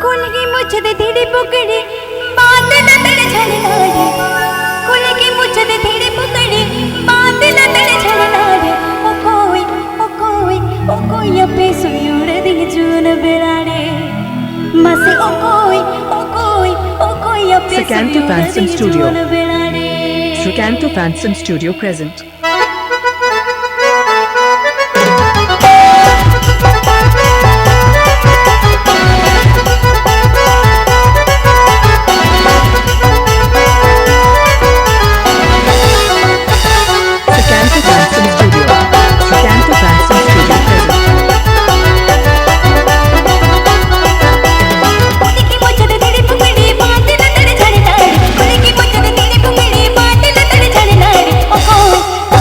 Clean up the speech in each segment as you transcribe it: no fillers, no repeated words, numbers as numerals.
ಕುಲಿಗೆ ಮುಚ್ಚದೆ ತಿಡಿ ಪುಕಡಿ ಬಾಂದಲ ತಡೆ ಝಳನಾಡೆ ಕುಲಿಗೆ ಮುಚ್ಚದೆ ತಿಡಿ ಪುಕಡಿ ಬಾಂದಲ ತಡೆ ಝಳನಾಡೆ ಓ ಕೋई अपे सुयुड़ दी जून बेराड़े मसे ओ कोई अपे Sakanto सुयुड़ Fanson दी Studio. जून बेराड़े Sakanto Fanson Studio present. Sakanto Fanson Studio. Sakanto Fanson Studio present. कुलिगे मुझदे तिड़ी पुकड़ी Bandal तड़े झड़नाड़े कुलिगे मुझदे तिड़ी पुकड़ी बांदल तड़े झड़नाड़े ओ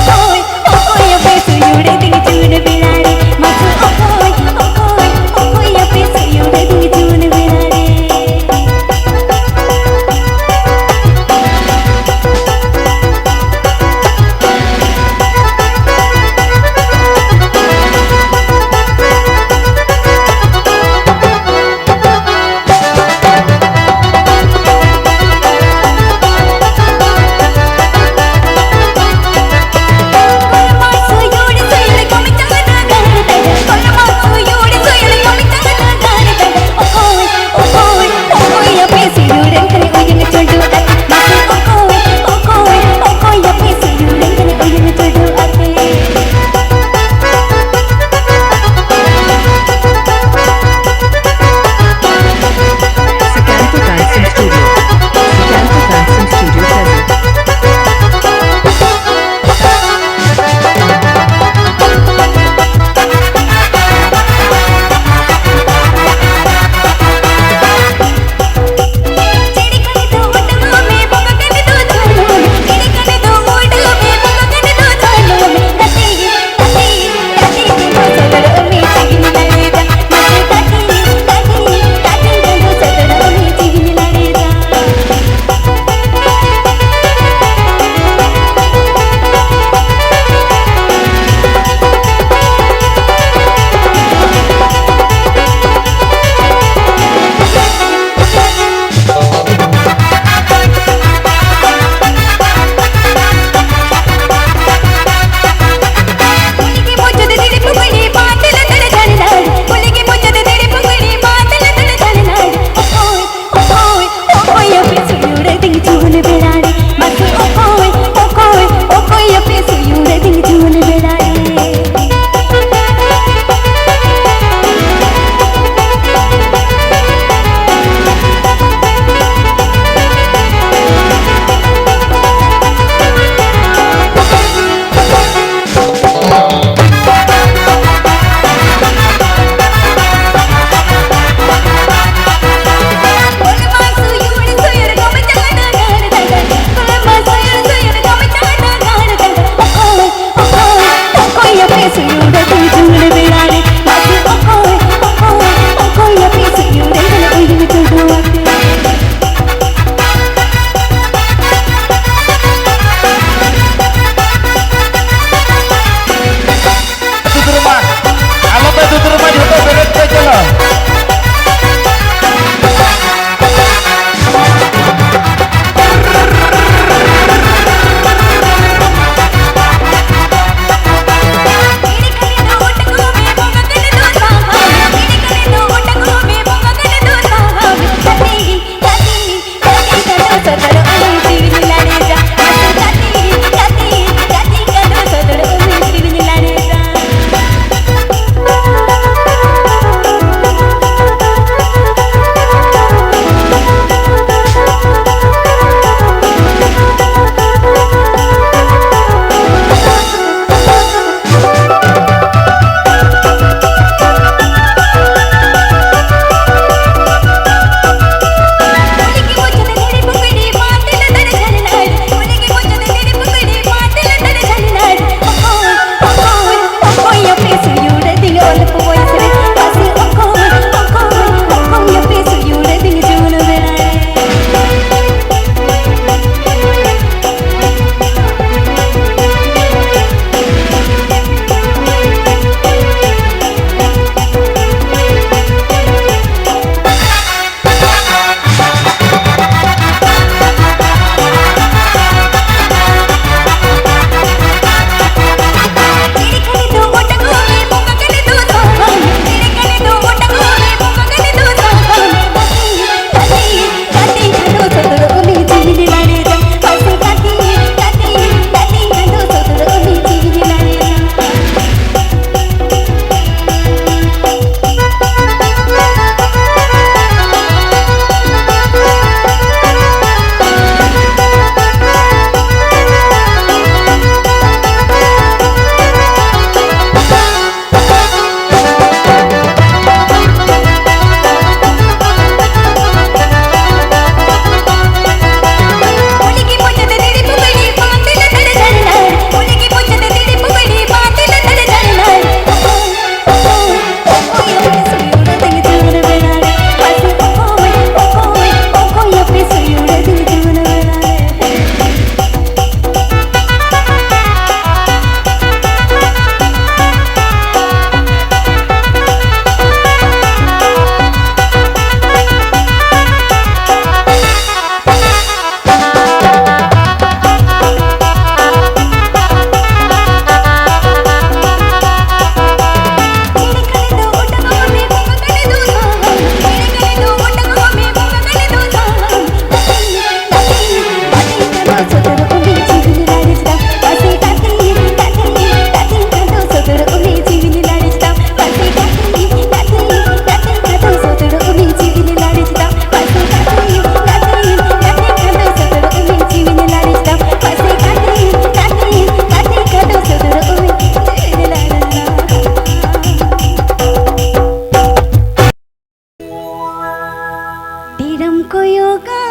कोयोगा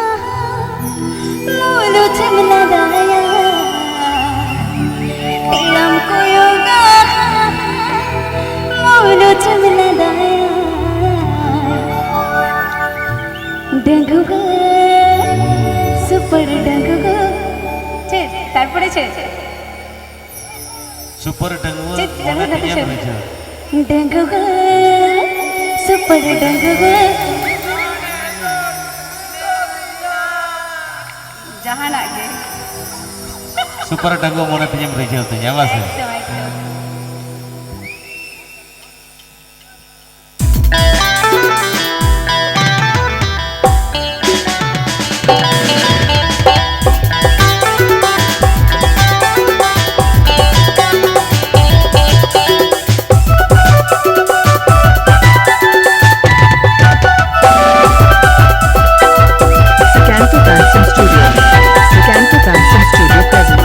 मोलो चमला दाया तेरम कोयोगा मोलो चमला दाया डंगुगा सुपर डंगुगा चे तारपरे चे सुपर डंगुआ डंगुगा सुपर डंगुगा जहाँ लगे सुपर डंगुआ मोने तिजम रिझाव ते या बासे Sukanto Dancing Studio. Sukanto Dancing Studio present.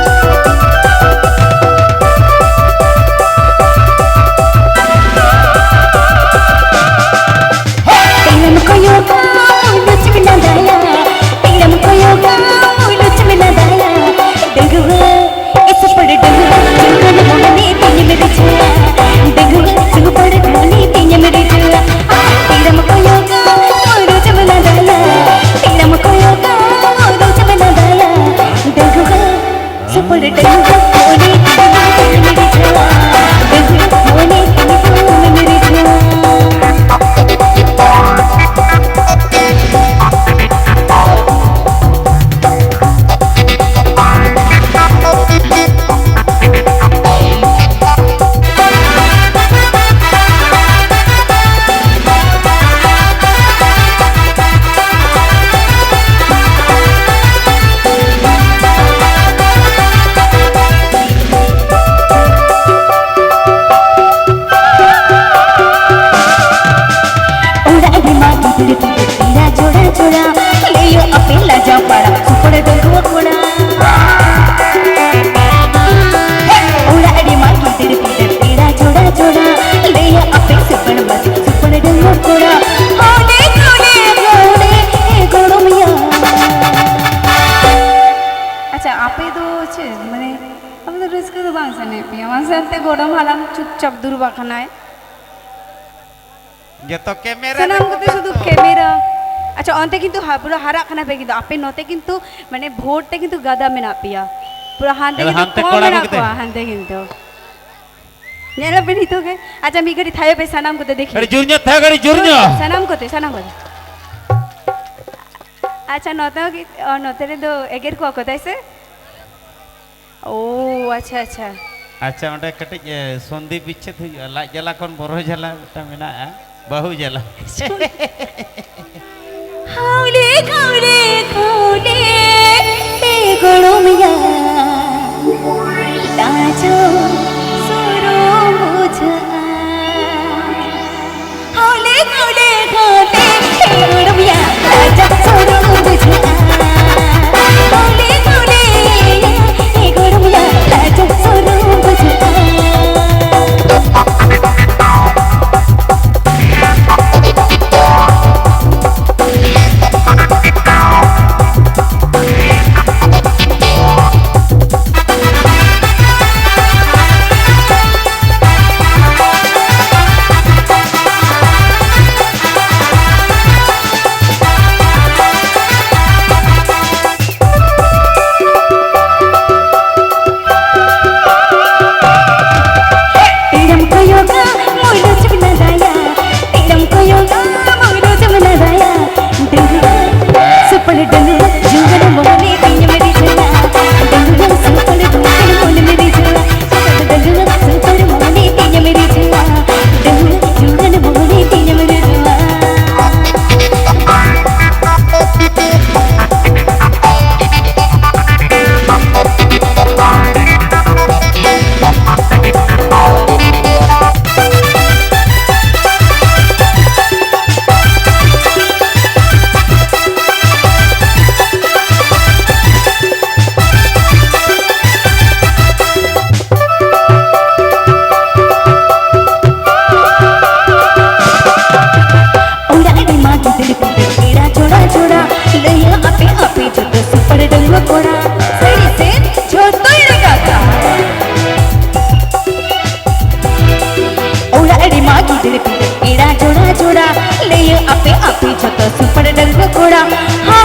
तेरम कोयोगा मोलो चमला दाया तेरम कोयोगा मोलो चमला दाया डंगुआ इस पर डंगुआ चंगन मोहने तेने मेरे छुआ डंगुआ सुग पर खाने तेने मेरे छुआ तेरम कोयोगा मोलो चमला दाया तेरम कोयोगा मोलो चमला दाया डंगुआ सुपर डंगुआ मोने तेने मेरे छुआ डंगुआ मोने तेने मेरे छुआ तेरा जोड़ा जोड़ा ले यो अपेला जा पड़ा सुपर डंगुआ कोड़ा उड़ा अड़ी माँ की तेरे पीछे तेरा जोड़ा जोड़ा ले यो अपे से बन बस सुपर डंगुआ कोड़ा होने कोने कोने गोड़ो मिया अच्छा आपे तो छे मने हम तो रिस्क तो बांग सने पिया मानसते गोड़ो मालम चुपचाप दूर बाखना है जतो कैमरा सनाम को तो शुद्ध कैमरा अच्छा अंते किंतु पूरा हरा खाना पे किंतु आपे नोते किंतु मैंने भोट ते किंतु गदा में ना पिया पूरा हांते किंतु कौन में ना कुआ हांते किंतु नेला पे नहीं तो के अच्छा मी गरी थायो पे सनाम को तो देखी गड़ी जुरन्या था गड़ी जुरन्या सनाम को अच्छा नोते की नोते रे दो एगेर को कोताई से ओ अच्छा अच्छा अच्छा ओंडे कटिज सोंदी पिछे थु ला जला कोन बरो जला टा मेना बहु जला हाउले खाउले खाउले ते गोड़ो मिया ताजो सुरो बुझा हाउले खाउले खाउले ते गोड़ो मिया ताजो सुरो बुझा हाउले खाउले ते गोड़ो मिया ताजो सुरो बुझा जोड़ा ले आपे आपे जो तो सुपर डंग कोड़ा। हाँ